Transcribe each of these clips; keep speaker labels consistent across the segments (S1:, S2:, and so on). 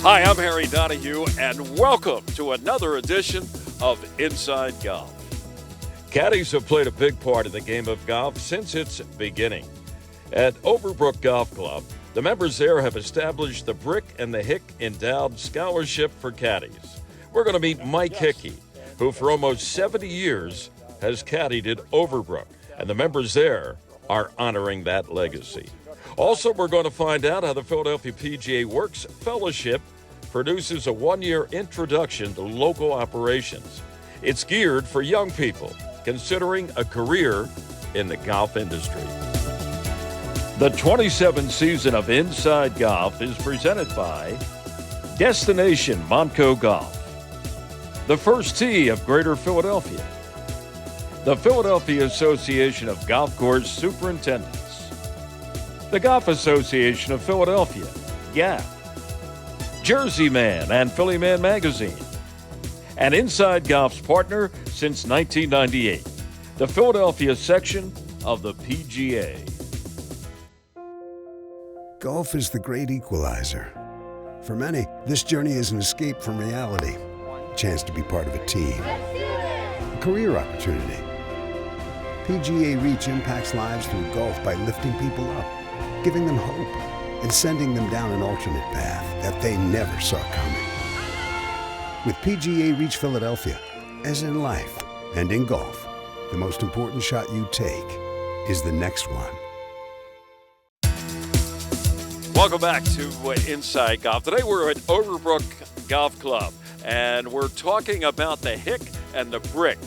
S1: Hi, I'm Harry Donahue, and welcome to another edition of Inside Golf. Caddies have played a big part in the game of golf since its beginning. At Overbook Golf Club, the members there have established the Brick and the Hick Endowed Scholarship for Caddies. We're going to meet Mike Hickey, who for almost 70 years has caddied at Overbrook, and the members there are honoring that legacy. Also, we're going to find out how the Philadelphia PGA Works Fellowship produces a one-year introduction to local operations. It's geared for young people considering a career in the golf industry. The 27th season of Inside Golf is presented by Destination Montco Golf, the First Tee of Greater Philadelphia, the Philadelphia Association of Golf Course Superintendents, the Golf Association of Philadelphia, GAP, Jersey Man and Philly Man Magazine, and Inside Golf's partner since 1998, the Philadelphia section of the PGA.
S2: Golf is the great equalizer. For many, this journey is an escape from reality, a chance to be part of a team, a career opportunity. PGA Reach impacts lives through golf by lifting people up, giving them hope, and sending them down an alternate path that they never saw coming. With PGA Reach Philadelphia, as in life and in golf, the most important shot you take is the next one.
S1: Welcome back to Inside Golf. Today we're at Overbrook Golf Club, and we're talking about the Hick and the Brick.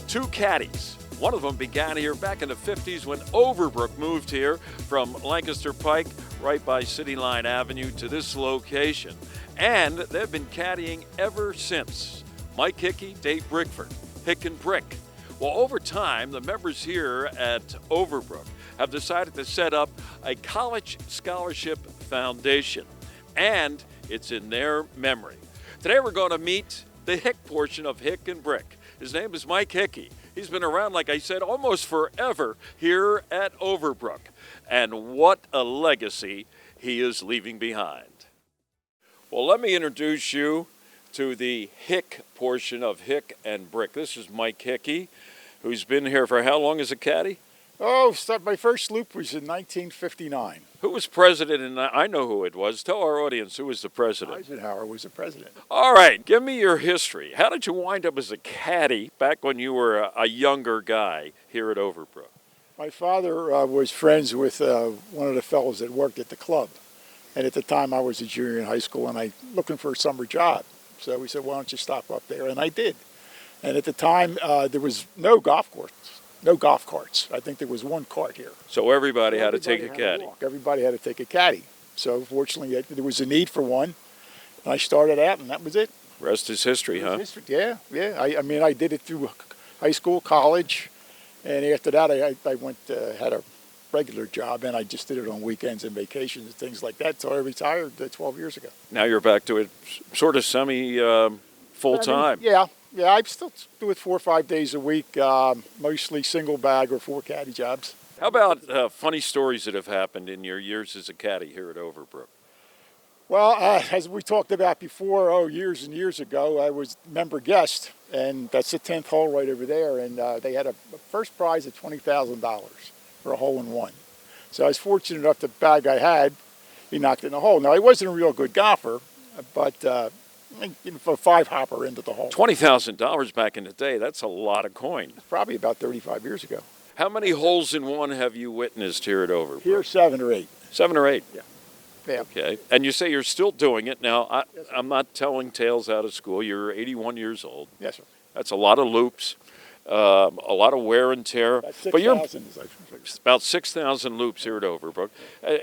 S1: Two caddies. One of them began here back in the 50s when Overbrook moved here from Lancaster Pike right by City Line Avenue to this location. And they've been caddying ever since. Mike Hickey, Dave Bickford, Hick and Brick. Well, over time, the members here at Overbrook have decided to set up a college scholarship foundation, and it's in their memory. Today we're going to meet the Hick portion of Hick and Brick. His name is Mike Hickey. He's been around, like I said, almost forever here at Overbrook. And what a legacy he is leaving behind. Well, let me introduce you to the Hick portion of Hick and Brick. This is Mike Hickey, who's been here for how long as a caddy?
S3: My first loop was in 1959.
S1: Who was president? And I know who it was. Tell our audience who was the president.
S3: Eisenhower was the president.
S1: All right, give me your history. How did you wind up as a caddy back when you were a younger guy here at Overbrook?
S3: My father was friends with one of the fellows that worked at the club. And at the time I was a junior in high school and I looking for a summer job. So we said, why don't you stop up there? And I did. And at the time there was no golf course. No golf carts. I think there was one cart here.
S1: So everybody had to take a caddy.
S3: Everybody had to take a caddy. So fortunately, there was a need for one. And I started out, and that was it.
S1: Rest is history, huh?
S3: Yeah. I mean, I did it through high school, college, and after that, I went had a regular job, and I just did it on weekends and vacations and things like that. So I retired 12 years ago.
S1: Now you're back to it, sort of semi full time.
S3: Yeah, I still do it 4 or 5 days a week, mostly single bag or 4 caddy jobs.
S1: How about funny stories that have happened in your years as a caddy here at Overbrook?
S3: Well, as we talked about before, years and years ago, I was member guest, and that's the 10th hole right over there, and they had a first prize of $20,000 for a hole-in-one. So I was fortunate enough the bag I had, he knocked in the hole. Now, he wasn't a real good golfer, but for a 5-hopper into the hole.
S1: $20,000 back in the day, that's a lot of coin.
S3: Probably about 35 years ago.
S1: How many holes in one have you witnessed here at Overbrook?
S3: Here, 7 or 8.
S1: 7 or 8?
S3: Yeah.
S1: Okay. And you say you're still doing it. Now, I'm not telling tales out of school. You're 81 years old.
S3: Yes, sir.
S1: That's a lot of loops, a lot of wear and tear.
S3: About 6,000 is
S1: about 6,000 loops here at Overbrook.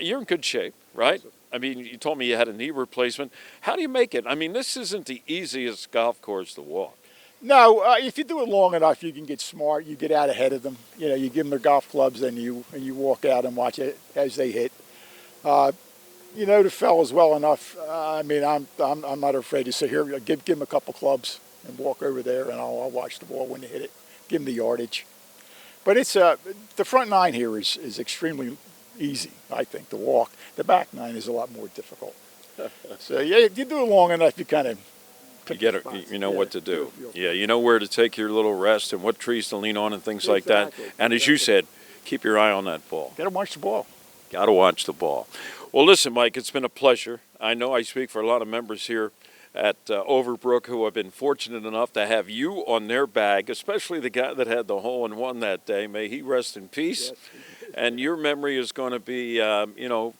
S1: You're in good shape, right?
S3: Yes,
S1: I mean, you told me you had a knee replacement. How do you make it? I mean, this isn't the easiest golf course to walk.
S3: No, if you do it long enough, you can get smart. You get out ahead of them. You know, you give them their golf clubs, and you walk out and watch it as they hit. You know the fellas well enough. I mean, I'm not afraid to say, here, give them a couple clubs and walk over there, and I'll watch the ball when they hit it. Give them the yardage. But it's the front 9 here is extremely easy, I think, to walk. The back 9 is a lot more difficult. So yeah, if you do it long enough, you kind of
S1: You get it. You know what to do. Yeah, you know where to take your little rest and what trees to lean on and things like that. And as you said, keep your eye on that ball.
S3: Got to watch the ball.
S1: Got to watch the ball. Well, listen, Mike, it's been a pleasure. I know I speak for a lot of members here at Overbrook who have been fortunate enough to have you on their bag, especially the guy that had the hole-in-one that day. May he rest in peace.
S3: Yes.
S1: And your memory is going to be,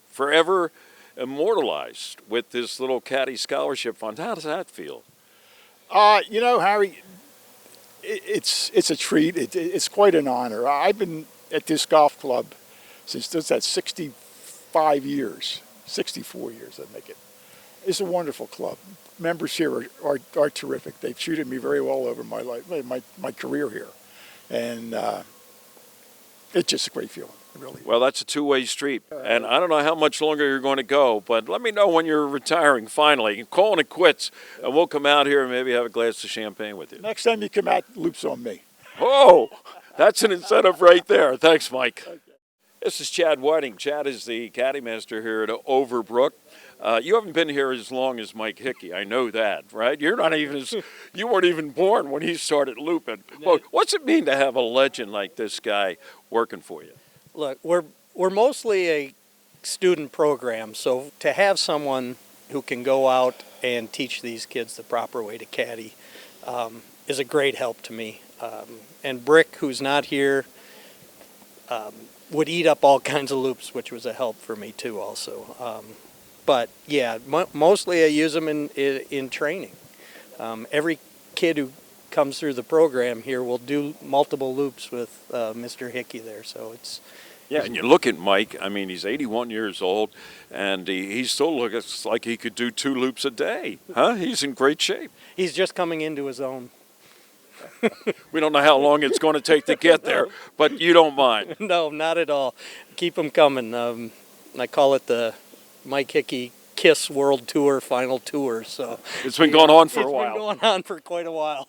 S1: forever immortalized with this little caddy scholarship fund. How does that feel?
S3: Harry, it's a treat. It's quite an honor. I've been at this golf club since that's 65 years, 64 years, I make it. It's a wonderful club. Members here are terrific. They've treated me very well over my life, my career here, and it's just a great feeling. Really.
S1: Well, that's a two-way street, and I don't know how much longer you're going to go, but let me know when you're retiring finally. Calling it quits, and we'll come out here and maybe have a glass of champagne with you.
S3: Next time you come out, loops on me.
S1: Oh, that's an incentive right there. Thanks, Mike. Okay. This is Chad Whiting. Chad is the caddy master here at Overbrook. You haven't been here as long as Mike Hickey. I know that, right? You weren't even born when he started looping. Well, what's it mean to have a legend like this guy working for you?
S4: Look, we're mostly a student program, so to have someone who can go out and teach these kids the proper way to caddy is a great help to me. And Brick, who's not here, would eat up all kinds of loops, which was a help for me too also. But yeah, mostly I use them in training. Every kid who comes through the program here will do multiple loops with Mr. Hickey there, so it's...
S1: Yeah, and you look at Mike, I mean, he's 81 years old, and he still looks like he could do 2 loops a day, huh? He's in great shape.
S4: He's just coming into his own.
S1: We don't know how long it's going to take to get there, but you don't mind.
S4: No, not at all. Keep them coming. I call it the Mike Hickey Kiss World Tour Final Tour. So
S1: it's been going on for a while.
S4: It's been going on for quite a while.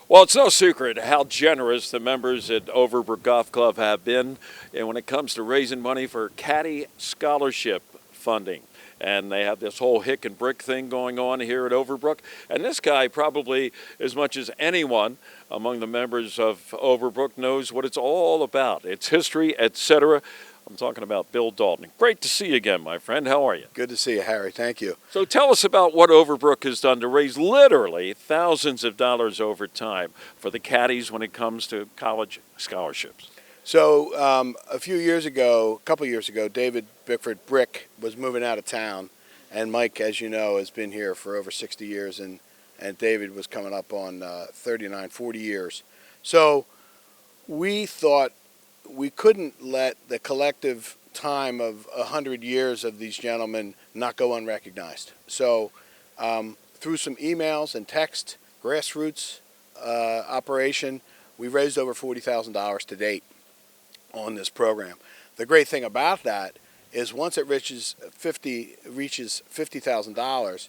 S1: Well, it's no secret how generous the members at Overbrook Golf Club have been when it comes to raising money for caddy scholarship funding. And they have this whole Hick and Brick thing going on here at Overbrook. And this guy probably, as much as anyone among the members of Overbrook, knows what it's all about. Its history, etc. I'm talking about Bill Dalton. Great to see you again, my friend. How are you?
S5: Good to see you, Harry. Thank you.
S1: So tell us about what Overbrook has done to raise literally thousands of dollars over time for the caddies when it comes to college scholarships.
S5: So a couple years ago, David Bickford Brick was moving out of town, and Mike, as you know, has been here for over 60 years, and David was coming up on 39, 40 years. So we thought we couldn't let the collective time of 100 years of these gentlemen not go unrecognized. So through some emails and text, grassroots operation, we raised over $40,000 to date on this program. The great thing about that is once it reaches $50,000,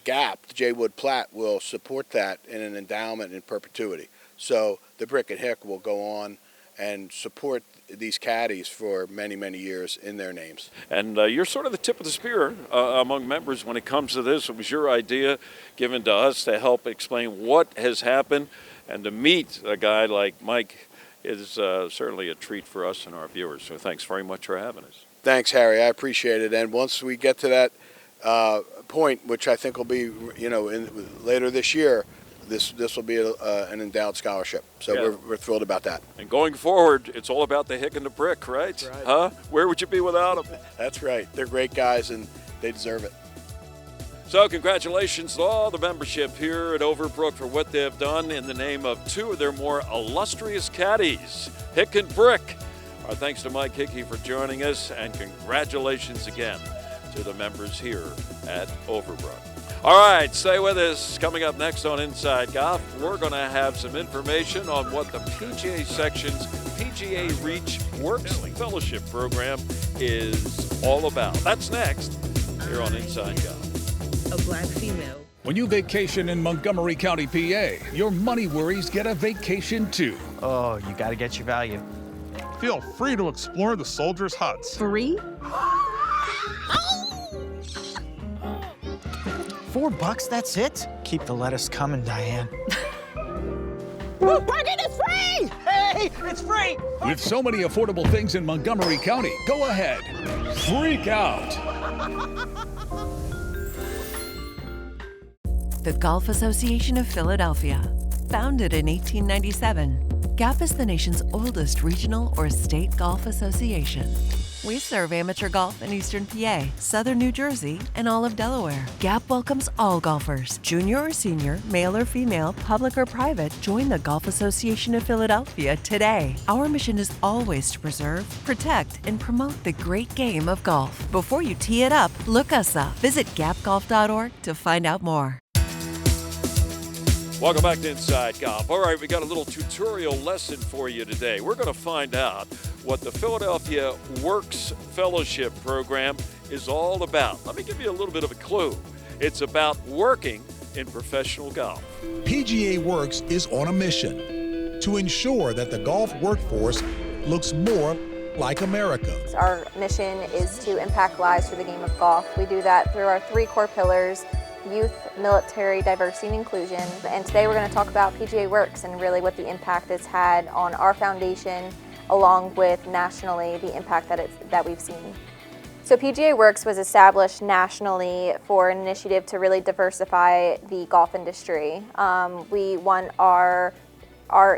S5: GAP, the J. Wood Platt, will support that in an endowment in perpetuity. So the Brick and Hick will go on and support these caddies for many, many years in their names.
S1: And you're sort of the tip of the spear among members when it comes to this. It was your idea given to us to help explain what has happened, and to meet a guy like Mike is certainly a treat for us and our viewers. So thanks very much for having us.
S5: Thanks, Harry. I appreciate it. And once we get to that point, which I think will be, later this year, this will be an endowed scholarship. So yeah, we're thrilled about that.
S1: And going forward, it's all about the Hick and the Brick, right?
S5: That's right.
S1: Huh? Where would you be without them?
S5: That's right. They're great guys, and they deserve it.
S1: So congratulations to all the membership here at Overbrook for what they have done in the name of 2 of their more illustrious caddies, Hick and Brick. Our thanks to Mike Hickey for joining us, and congratulations again to the members here at Overbrook. All right, stay with us. Coming up next on Inside Golf, we're going to have some information on what the PGA Section's PGA Works Fellowship program is all about. That's next here on Inside Golf.
S6: A black female.
S7: When you vacation in Montgomery County, PA, your money worries get a vacation too.
S8: Oh, you gotta get your value.
S9: Feel free to explore the soldiers' huts.
S6: Free?
S8: $4, that's it? Keep the lettuce coming, Diane.
S9: Parking is free!
S8: Hey, it's free!
S7: With so many affordable things in Montgomery County, go ahead. Freak out.
S10: The Golf Association of Philadelphia. Founded in 1897, GAP is the nation's oldest regional or state golf association. We serve amateur golf in Eastern PA, Southern New Jersey, and all of Delaware. GAP welcomes all golfers, junior or senior, male or female, public or private. Join the Golf Association of Philadelphia today. Our mission is always to preserve, protect, and promote the great game of golf. Before you tee it up, look us up. Visit gapgolf.org to find out more.
S1: Welcome back to Inside Golf. All right, we got a little tutorial lesson for you today. We're going to find out what the Philadelphia Works Fellowship program is all about. Let me give you a little bit of a clue. It's about working in professional golf.
S11: PGA Works is on a mission to ensure that the golf workforce looks more like America.
S12: Our mission is to impact lives through the game of golf. We do that through our 3 core pillars: youth, military, diversity, and inclusion. And today we're going to talk about PGA Works and really what the impact it's had on our foundation, along with nationally the impact that we've seen. So PGA Works was established nationally for an initiative to really diversify the golf industry. We want our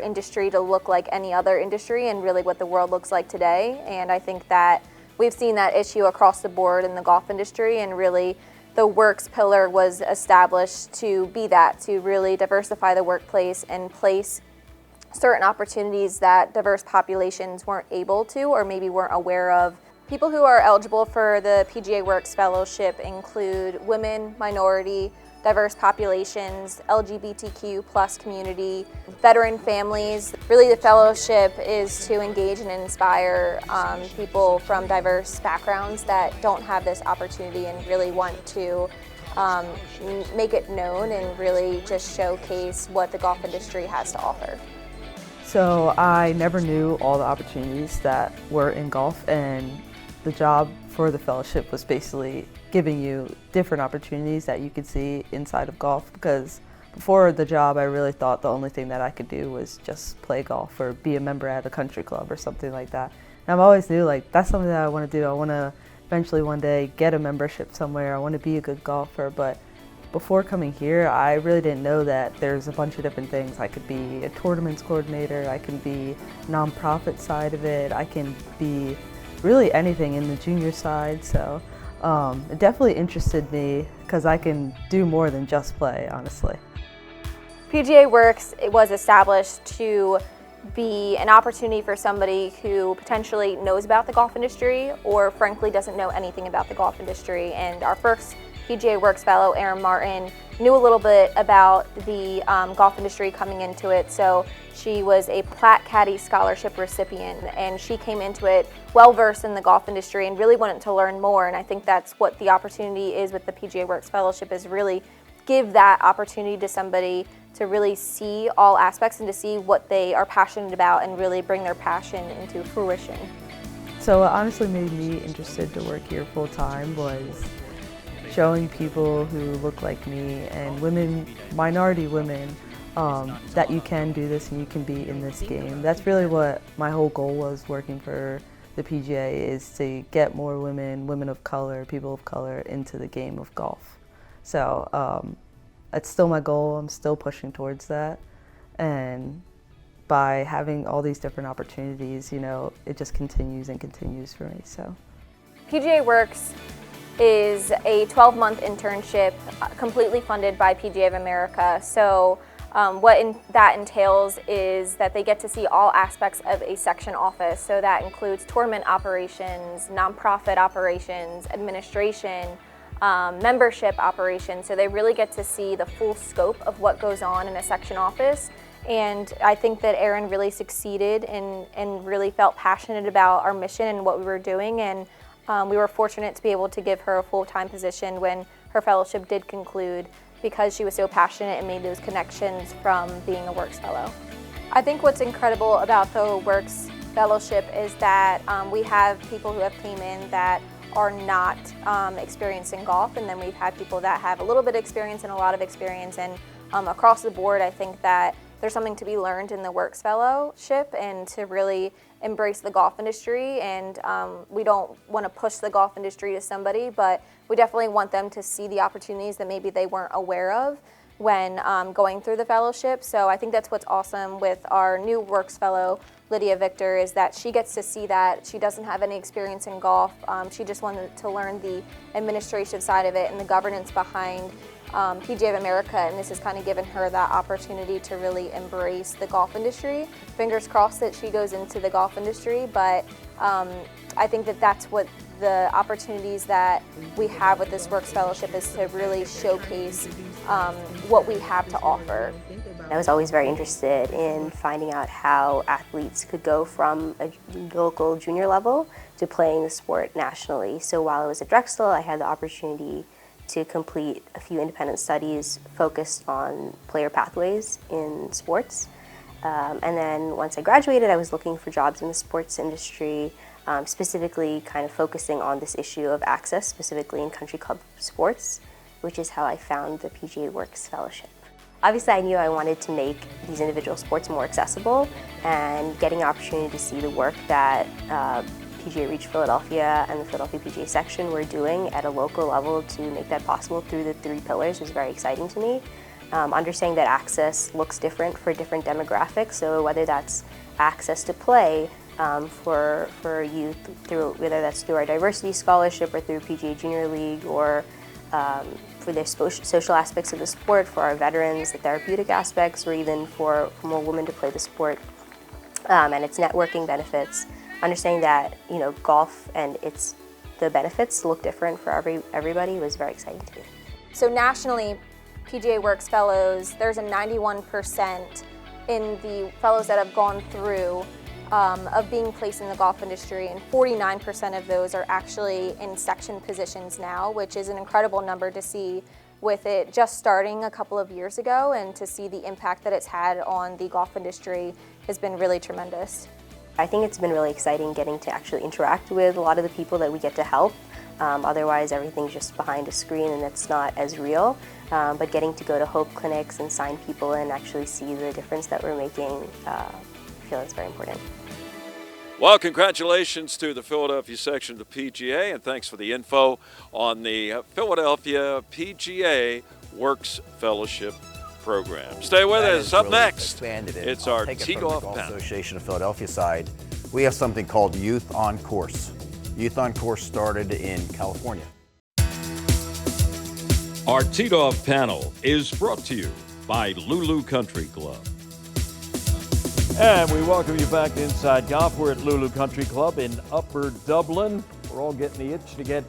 S12: industry to look like any other industry and really what the world looks like today. And I think that we've seen that issue across the board in the golf industry, and really the Works pillar was established to be that, to really diversify the workplace and place certain opportunities that diverse populations weren't able to or maybe weren't aware of. People who are eligible for the PGA Works Fellowship include women, minority, diverse populations, LGBTQ plus community, veteran families. Really the fellowship is to engage and inspire people from diverse backgrounds that don't have this opportunity and really want to make it known and really just showcase what the golf industry has to offer.
S13: So I never knew all the opportunities that were in golf, and the job for the fellowship was basically giving you different opportunities that you could see inside of golf, because before the job I really thought the only thing that I could do was just play golf or be a member at a country club or something like that. And I've always knew like that's something that I want to do. I want to eventually one day get a membership somewhere. I want to be a good golfer, but before coming here I really didn't know that there's a bunch of different things. I could be a tournaments coordinator, I can be nonprofit side of it, I can be really anything in the junior side. So it definitely interested me because I can do more than just play, honestly.
S12: PGA Works was established to be an opportunity for somebody who potentially knows about the golf industry or frankly doesn't know anything about the golf industry. And our first PGA Works fellow, Erin Martin, knew a little bit about the golf industry coming into it. So she was a Platt Caddie scholarship recipient, and she came into it well-versed in the golf industry and really wanted to learn more. And I think that's what the opportunity is with the PGA Works Fellowship, is really give that opportunity to somebody to really see all aspects and to see what they are passionate about and really bring their passion into fruition.
S13: So what honestly made me interested to work here full-time was showing people who look like me and women, minority women, that you can do this and you can be in this game. That's really what my whole goal was working for the PGA, is to get more women, women of color, people of color into the game of golf. So it's still my goal, I'm still pushing towards that. And by having all these different opportunities, you know, it just continues and continues for me, so.
S12: PGA Works is a 12-month internship completely funded by PGA of America. So that entails is that they get to see all aspects of a section office. So that includes tournament operations, nonprofit operations, administration, membership operations. So they really get to see the full scope of what goes on in a section office. And I think that Erin really succeeded and really felt passionate about our mission and what we were doing. And we were fortunate to be able to give her a full-time position when her fellowship did conclude, because she was so passionate and made those connections from being a Works Fellow. I think what's incredible about the Works Fellowship is that we have people who have came in that are not experienced in golf, and then we've had people that have a little bit of experience and a lot of experience, and across the board I think that there's something to be learned in the Works Fellowship and to really embrace the golf industry. And we don't want to push the golf industry to somebody, but we definitely want them to see the opportunities that maybe they weren't aware of when going through the fellowship. So I think that's what's awesome with our new Works Fellow, Lydia Victor, is that she gets to see that. She doesn't have any experience in golf. She just wanted to learn the administrative side of it and the governance behind PGA of America, and this has kind of given her that opportunity to really embrace the golf industry. Fingers crossed that she goes into the golf industry, but I think that that's what the opportunities that we have with this Works Fellowship is to really showcase what we have to offer.
S9: I was always very interested in finding out how athletes could go from a local junior level to playing the sport nationally. So while I was at Drexel, I had the opportunity to complete a few independent studies focused on player pathways in sports. And then once I graduated, I was looking for jobs in the sports industry, specifically kind of focusing on this issue of access, specifically in country club sports, which is how I found the PGA Works Fellowship. Obviously, I knew I wanted to make these individual sports more accessible, and getting an opportunity to see the work that PGA Reach Philadelphia and the Philadelphia PGA section were doing at a local level to make that possible through the 3 pillars was very exciting to me. Understanding that access looks different for different demographics, so whether that's access to play for youth, through whether that's through our diversity scholarship or through PGA Junior League, or for their social aspects of the sport, for our veterans, the therapeutic aspects, or even for more women to play the sport, and its networking benefits. Understanding that golf and the benefits look different for everybody was very exciting to me.
S12: So nationally, PGA Works Fellows, there's a 91% in the fellows that have gone through of being placed in the golf industry, and 49% of those are actually in section positions now, which is an incredible number to see with it just starting a couple of years ago, and to see the impact that it's had on the golf industry has been really tremendous.
S9: I think it's been really exciting getting to actually interact with a lot of the people that we get to help. Otherwise, everything's just behind a screen and it's not as real. But getting to go to Hope clinics and sign people and actually see the difference that we're making, I feel it's very important.
S1: Well, congratulations to the Philadelphia section of the PGA, and thanks for the info on the Philadelphia PGA Works Fellowship program. Stay with us. Up
S14: really
S1: next,
S14: it's
S1: our
S14: Tee
S1: Tee
S14: Golf
S1: Golf panel.
S14: Association of Philadelphia side. We have something called Youth on Course. Youth on Course started in California.
S1: Our Tee Off panel is brought to you by Lulu Country Club. And we welcome you back to Inside Golf. We're at Lulu Country Club in Upper Dublin. We're all getting the itch to get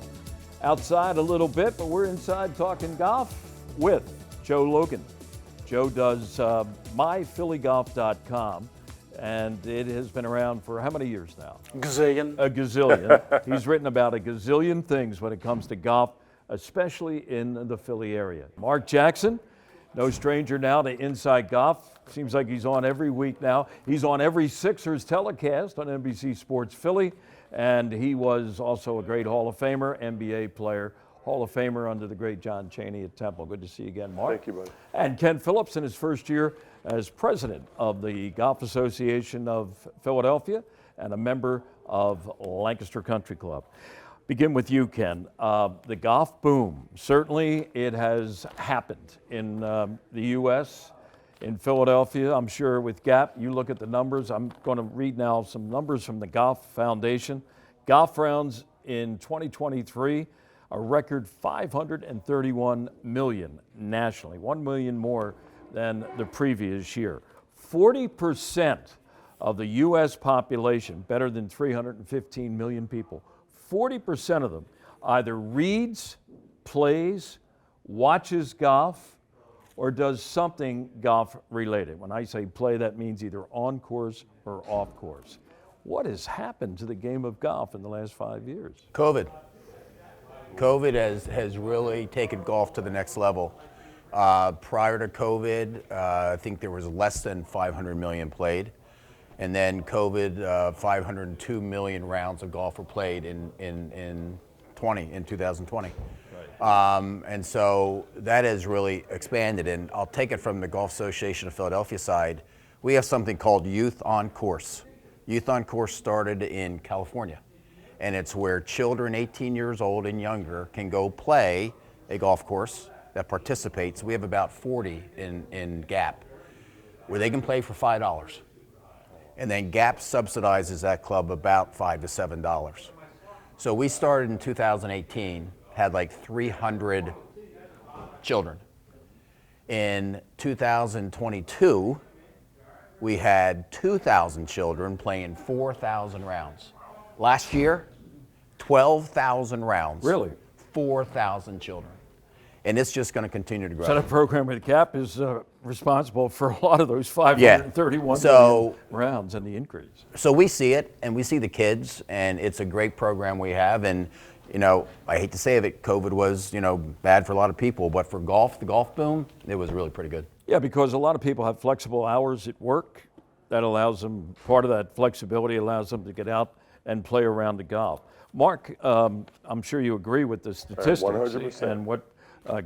S1: outside a little bit, but we're inside talking golf with Joe Logan. Joe does myphillygolf.com, and it has been around for how many years now?
S15: Gazillion.
S1: A gazillion. He's written about a gazillion things when it comes to golf, especially in the Philly area. Mark Jackson, no stranger now to Inside Golf. Seems like he's on every week now. He's on every Sixers telecast on NBC Sports Philly, and he was also a great Hall of Famer, NBA player, Hall of Famer under the great John Chaney at Temple. Good to see you again, Mark.
S15: Thank you, buddy.
S1: And Ken Phillips in his first year as president of the Golf Association of Philadelphia and a member of Lancaster Country Club. Begin with you, Ken. The golf boom, certainly it has happened in the U.S., in Philadelphia. I'm sure with GAP, you look at the numbers. I'm going to read now some numbers from the Golf Foundation. Golf rounds in 2023, a record 531 million nationally, 1 million more than the previous year. 40% of the U.S. population, better than 315 million people, 40% of them either reads, plays, watches golf, or does something golf related. When I say play, that means either on course or off course. What has happened to the game of golf in the last 5 years?
S14: COVID has really taken golf to the next level. Prior to COVID, I think there was less than 500 million played. And then COVID, 502 million rounds of golf were played in 2020. And so that has really expanded, and I'll take it from the Golf Association of Philadelphia side. We have something called Youth on Course. Youth on Course started in California, and it's where children 18 years old and younger can go play a golf course that participates. We have about 40 in GAP, where they can play for $5. And then GAP subsidizes that club about $5 to $7. So we started in 2018, had like 300 children. In 2022, we had 2,000 children playing 4,000 rounds. Last year, 12,000 rounds.
S1: Really?
S14: 4,000 children. And it's just going to continue to grow.
S1: So that program with CAP is responsible for a lot of those 531 million rounds and the increase.
S14: So we see it, and we see the kids, and it's a great program we have. And, you know, I hate to say it, COVID was, you know, bad for a lot of people, but for golf, the golf boom, it was really pretty good.
S1: Yeah, because a lot of people have flexible hours at work. That allows them, part of that flexibility allows them to get out and play around the golf. Mark, I'm sure you agree with the statistics
S15: 100%.
S1: and what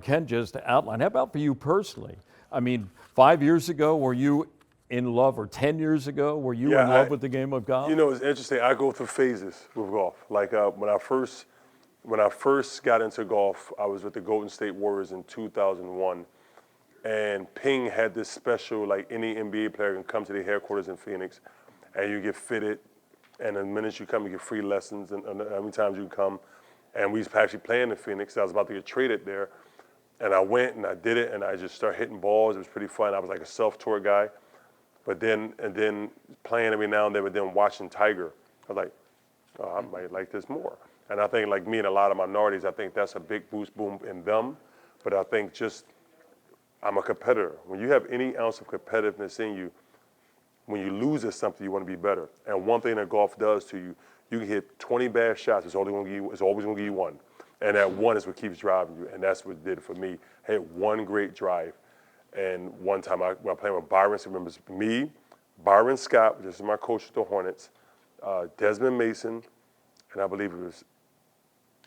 S1: Ken just outlined. How about for you personally? I mean, 5 years ago, were you in love, or 10 years ago, were you in love with the game of golf?
S15: You know, it's interesting. I go through phases with golf. Like when I first got into golf, I was with the Golden State Warriors in 2001. And Ping had this special, like any NBA player can come to the headquarters in Phoenix, and you get fitted, and the minute you come, you get free lessons, and how many times you come. And we was actually playing in Phoenix. I was about to get traded there, and I went and I did it, and I just started hitting balls. It was pretty fun. I was like a self-taught guy, but then playing every now and then, but then watching Tiger, I was like, oh, I might like this more. And I think, like me and a lot of minorities, I think that's a big boost boom in them. But I think just I'm a competitor. When you have any ounce of competitiveness in you, when you lose at something, you want to be better. And one thing that golf does to you, you can hit 20 bad shots. It's always going to give you one. And that one is what keeps driving you. And that's what it did for me. I had one great drive. And one time when I was playing with Byron, so remember me, Byron Scott, which is my coach at the Hornets, Desmond Mason, and I believe it was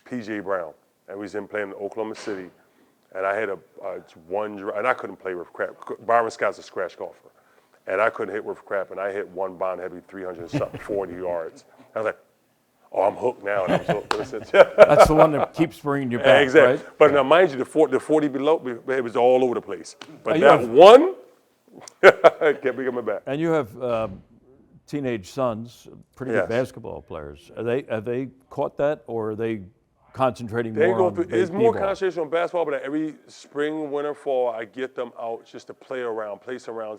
S15: PGA Brown. And we was in playing in Oklahoma City. And I had one drive, and I couldn't play with crap. Byron Scott's a scratch golfer. And I couldn't hit with crap, and I hit one bomb heavy 340 yards. I was like, oh, I'm hooked now, and I was hooked ever since.
S1: That's the one that keeps bringing you back,
S15: exactly.
S1: right?
S15: But now, mind you, the 40 below, it was all over the place. But that one kept me coming back.
S1: And you have teenage sons, pretty good basketball players. Have they caught that, or are they concentrating more on baseball?
S15: It's more concentration on basketball, but every spring, winter, fall, I get them out just to play around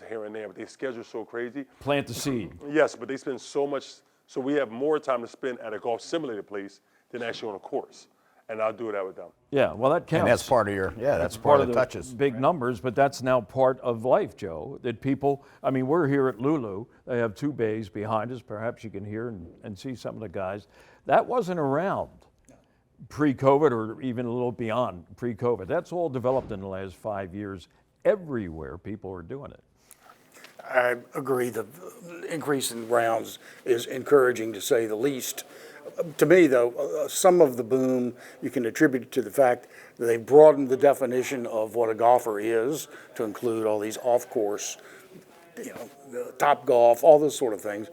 S15: here and there. But their schedule's so crazy.
S1: Plant the seed.
S15: Yes, but they spend so much. So we have more time to spend at a golf simulator place than actually on a course. And I'll do that with them.
S1: Yeah, well, that counts.
S14: And that's part of that's part of the touches.
S1: Big numbers, but that's now part of life, Joe. That people, I mean, we're here at Lulu. They have two bays behind us. Perhaps you can hear and see some of the guys. That wasn't around pre-COVID, or even a little beyond pre-COVID. That's all developed in the last 5 years. Everywhere people are doing it.
S16: I agree. The increase in rounds is encouraging, to say the least. To me, though, some of the boom you can attribute to the fact that they broadened the definition of what a golfer is to include all these off-course, top golf, all those sort of things.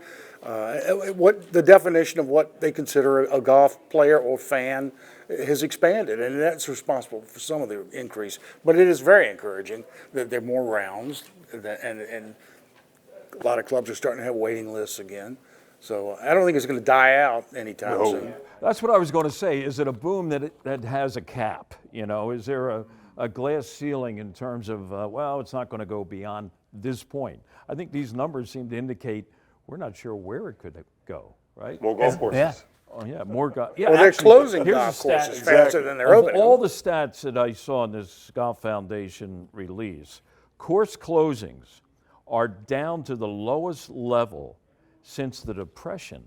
S16: What the definition of what they consider a golf player or fan has expanded, and that's responsible for some of the increase. But it is very encouraging that there are more rounds, and a lot of clubs are starting to have waiting lists again. So I don't think it's going to die out anytime soon.
S1: That's what I was going to say. Is it a boom that has a cap? Is there a glass ceiling in terms of, well, it's not going to go beyond this point? I think these numbers seem to indicate we're not sure where it could go, right?
S15: More golf courses.
S1: Yeah. Oh, yeah, more golf. Yeah,
S16: well, they're closing golf courses faster than they're opening.
S1: All the stats that I saw in this Golf Foundation release, course closings are down to the lowest level since the Depression,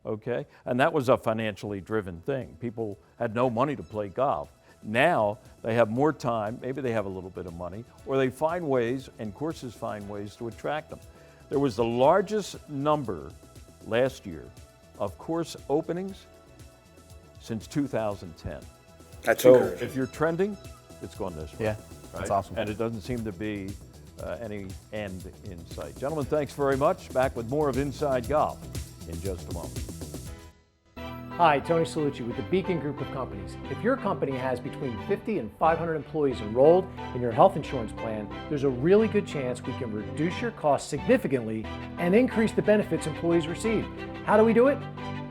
S1: okay? And that was a financially driven thing. People had no money to play golf. Now they have more time, maybe they have a little bit of money, or they find ways, and courses find ways to attract them. There was the largest number last year of course openings since 2010.
S16: That's
S1: so
S16: encouraging.
S1: if you're trending, it's going this way.
S14: Yeah, that's awesome.
S1: And it doesn't seem to be any end in sight. Gentlemen, thanks very much. Back with more of Inside Golf in just a moment.
S17: Hi, Tony Salucci with the Beacon Group of Companies. If your company has between 50 and 500 employees enrolled in your health insurance plan, there's a really good chance we can reduce your costs significantly and increase the benefits employees receive. How do we do it?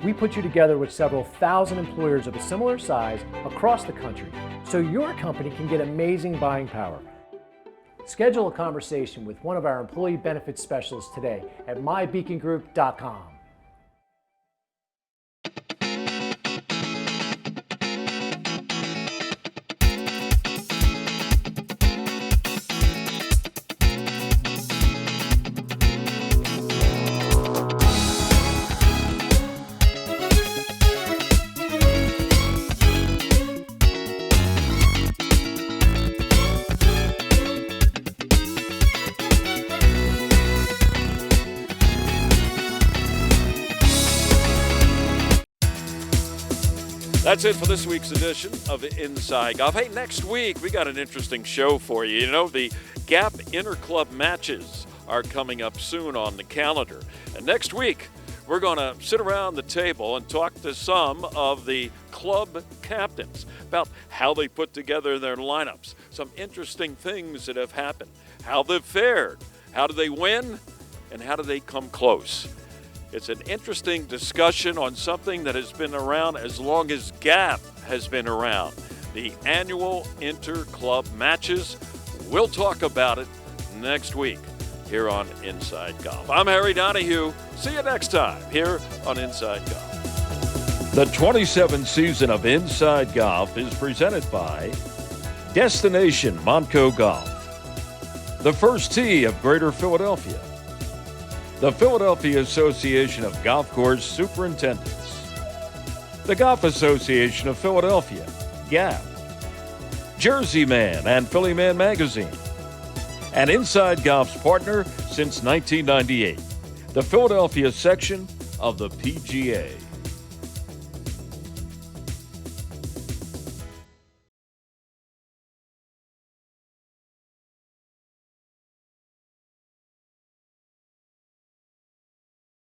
S17: We put you together with several thousand employers of a similar size across the country so your company can get amazing buying power. Schedule a conversation with one of our employee benefits specialists today at mybeacongroup.com.
S1: That's it for this week's edition of Inside Golf. Hey, next week we got an interesting show for you. You know, the Gap Interclub matches are coming up soon on the calendar. And next week we're going to sit around the table and talk to some of the club captains about how they put together their lineups, some interesting things that have happened, how they've fared, how do they win, and how do they come close. It's an interesting discussion on something that has been around as long as Gap has been around, the annual inter-club matches. We'll talk about it next week here on Inside Golf. I'm Harry Donahue. See you next time here on Inside Golf. The 27th season of Inside Golf is presented by Destination Montco Golf, the First Tee of Greater Philadelphia, the Philadelphia Association of Golf Course Superintendents, the Golf Association of Philadelphia, GAP, Jersey Man and Philly Man Magazine, and Inside Golf's partner since 1998, the Philadelphia section of the PGA.